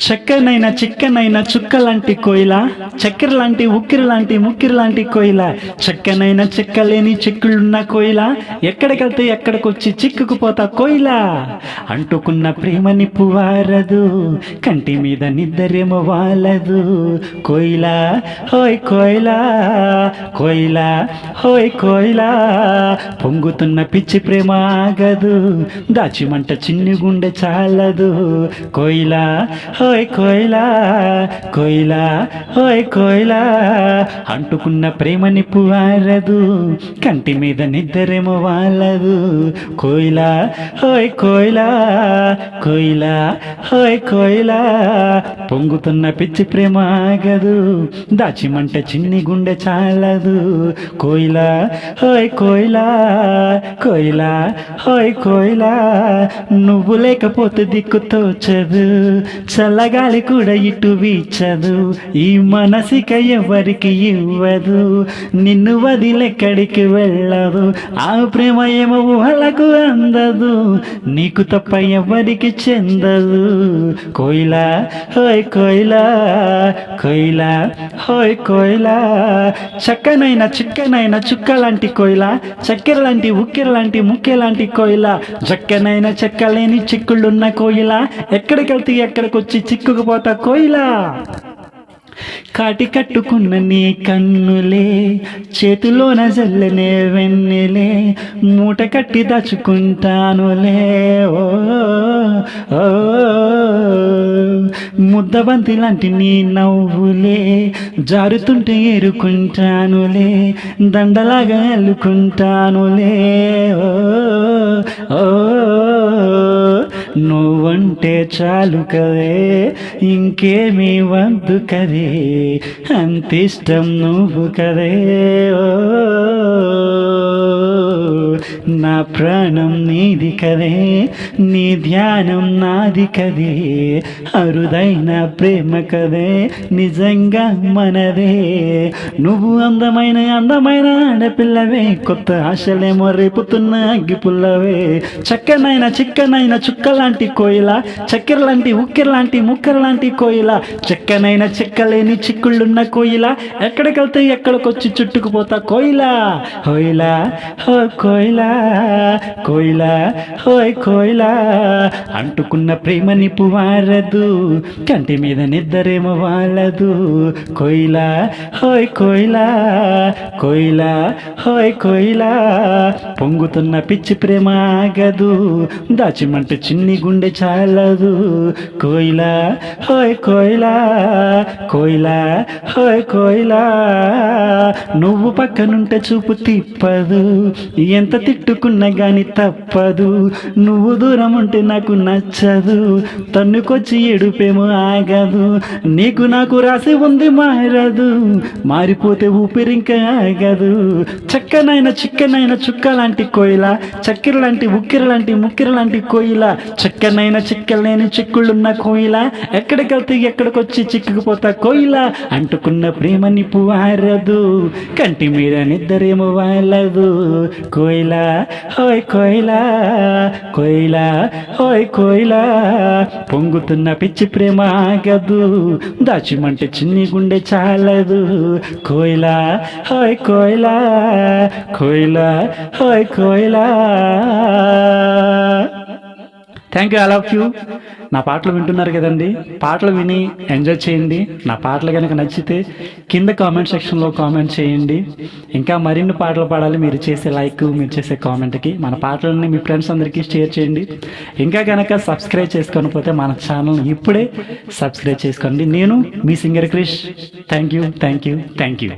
చక్కనైన చిక్కనైన చుక్క లాంటి కోయిల, చక్కెర లాంటి ఉక్కిరి లాంటి ముక్కిరి లాంటి కోయిల, చక్కనైన చిక్కలేని చిక్కులున్న కోయిల, ఎక్కడికెళ్తే ఎక్కడికొచ్చి చిక్కుకుపోతా కోయిల. అంటుకున్న ప్రేమ నిప్పు వారదు, కంటి మీద నిద్దరేమో వాలదు. కోయిల హోయ్ కోయిల, కోయిల హోయ్ కోయిల, పొంగుతున్న పిచ్చి ప్రేమ ఆగదు, దాచిమంట చిన్ని గుండె చాలదు. కోయిల హోయ్ కోయిలా, కోయిలా హోయ్ కోయిలా, అంటుకున్న ప్రేమ నిప్పు ఆరదు, కంటి మీద నిద్దరేమో వాలదు. కోయిలా హోయ్ కోయిలా, కోయిలా హోయ్ కోయిలా, పొంగుతున్న పిచ్చి ప్రేమ ఆగదు, దాచిమంట చిన్ని గుండె చాలదు. కోయిలా హోయ్ కోయిలా, కోయిలా హోయ్ కోయిలా, నువ్వు లేకపోతే దిక్కు తోచదు, చల్లగాలి కూడా ఇటు వీచదు, ఈ మనసిక ఎవరికి ఇవ్వదు, నిన్ను వదిలెక్కడికి వెళ్ళదు, ఆ ప్రేమ ఏమో ఊహలకు అందదు, నీకు తప్ప ఎవరికి చెందదు. కోయిలా హోయ్ కోయిలా, కోయిలా హోయ్ కోయిలా, చక్కనైన చిక్కనైన చుక్క లాంటి కోయిల, చక్కెర లాంటి ఉక్కెర లాంటి ముక్కె లాంటి కోయిల, చక్కనైన చెక్కలేని చిక్కుళ్ళున్న కోయిల, ఎక్కడికెళ్తే ఎక్కడికొచ్చి చిక్కుకుపోతా కోయిలా. కాటి కట్టుకున్న నీ కన్నులే, చేతిలోన జల్లనే వెన్నెలే, మూట కట్టి దాచుకుంటానులే. ఓ ముద్దబంతి లాంటి నీ నవ్వులే, జారుతుంటే ఏరుకుంటానులే, దండలాగా అల్లుకుంటానులే. ఓ నువ్వంటే చాలు కదే, ఇంకేమీ వద్దు కదే, అంతిష్టం నువ్వు కదే. నా ప్రాణం నీది కదే, నీ ధ్యానం నాది కదే, అరుదైన ప్రేమ కదే, నిజంగా మనదే. నువ్వు అందమైన అందమైన ఆడపిల్లవే, కొత్త ఆశలేమో రేపుతున్న అగ్గి పుల్లవే. చక్కనైన చిక్కనైన చుక్క లాంటి కోయిల, చక్కెర లాంటి ఉక్కెర లాంటి ముక్కెర లాంటి కోయిల, చక్కనైన చెక్కలేని చిక్కుళ్ళున్న కోయిల, ఎక్కడికెళ్తే ఎక్కడికొచ్చి చుట్టుకుపోతా కోయిల. హోయిలా హో కోయిలా, కోయిలా హోయ్ కోయిలా, అంటుకున్న ప్రేమ నిప్పు వారదు, కంటి మీద నిద్దరేమో వాలదు. కోయిలా హోయ్ కోయిలా, కోయిలా హోయ్ కోయిలా, పొంగుతున్న పిచ్చి ప్రేమ ఆగదు, దాచిమంట చిన్ని గుండె చాలదు. కోయిలా హోయ్ కోయిలా, కోయిలా హోయ్ కోయిలా, నువ్వు పక్కనుంటే చూపు తిప్పదు, ఎంత తిట్టుకున్నా గాని తప్పదు, నువ్వు దూరం ఉంటే నాకు నచ్చదు, తన్నుకొచ్చి ఏడుపేమో ఆగదు, నీకు నాకు రాసి ఉంది మారదు, మారిపోతే ఊపిరింకా ఆగదు. చక్కనైన చిక్కనైన చుక్క లాంటి కోయిల, చక్కెర లాంటి ఉక్కెర లాంటి ముక్కెర లాంటి కోయిల, చక్కనైన చిక్కలేని చిక్కుళ్ళున్న కోయిల, ఎక్కడికెళ్తే ఎక్కడికొచ్చి చిక్కుకుపోతా కోయిల. అంటుకున్న ప్రేమ నిప్పు ఆరదు, కంటి మీద నిద్దరేమో వాలదు. కోయిలా హోయ్ కోయిలా, కోయిలా హోయ్ కోయిలా, పొంగుతున్న పిచ్చి ప్రేమ ఆగదు, దాచిమంటే చిన్ని గుండె చాలదు. కోయిలా హోయ్ కోయిలా, కోయిలా హోయ్ కోయిలా. Thank you, I love you. నా పాటలు వింటున్నారు కదండి, పాటలు విని ఎంజాయ్ చేయండి. నా పాటలు కనుక నచ్చితే కింద కామెంట్ సెక్షన్లో కామెంట్ చేయండి. ఇంకా మరిన్ని పాటలు పాడాలి, మీరు చేసే లైక్, మీరు చేసే కామెంట్కి మన పాటలని మీ ఫ్రెండ్స్ అందరికీ షేర్ చేయండి. ఇంకా కనుక సబ్స్క్రైబ్ చేసుకోకపోతే మన ఛానల్ని ఇప్పుడే సబ్స్క్రైబ్ చేసుకోండి. నేను మీ singer Krish. Thank you, thank you, thank you.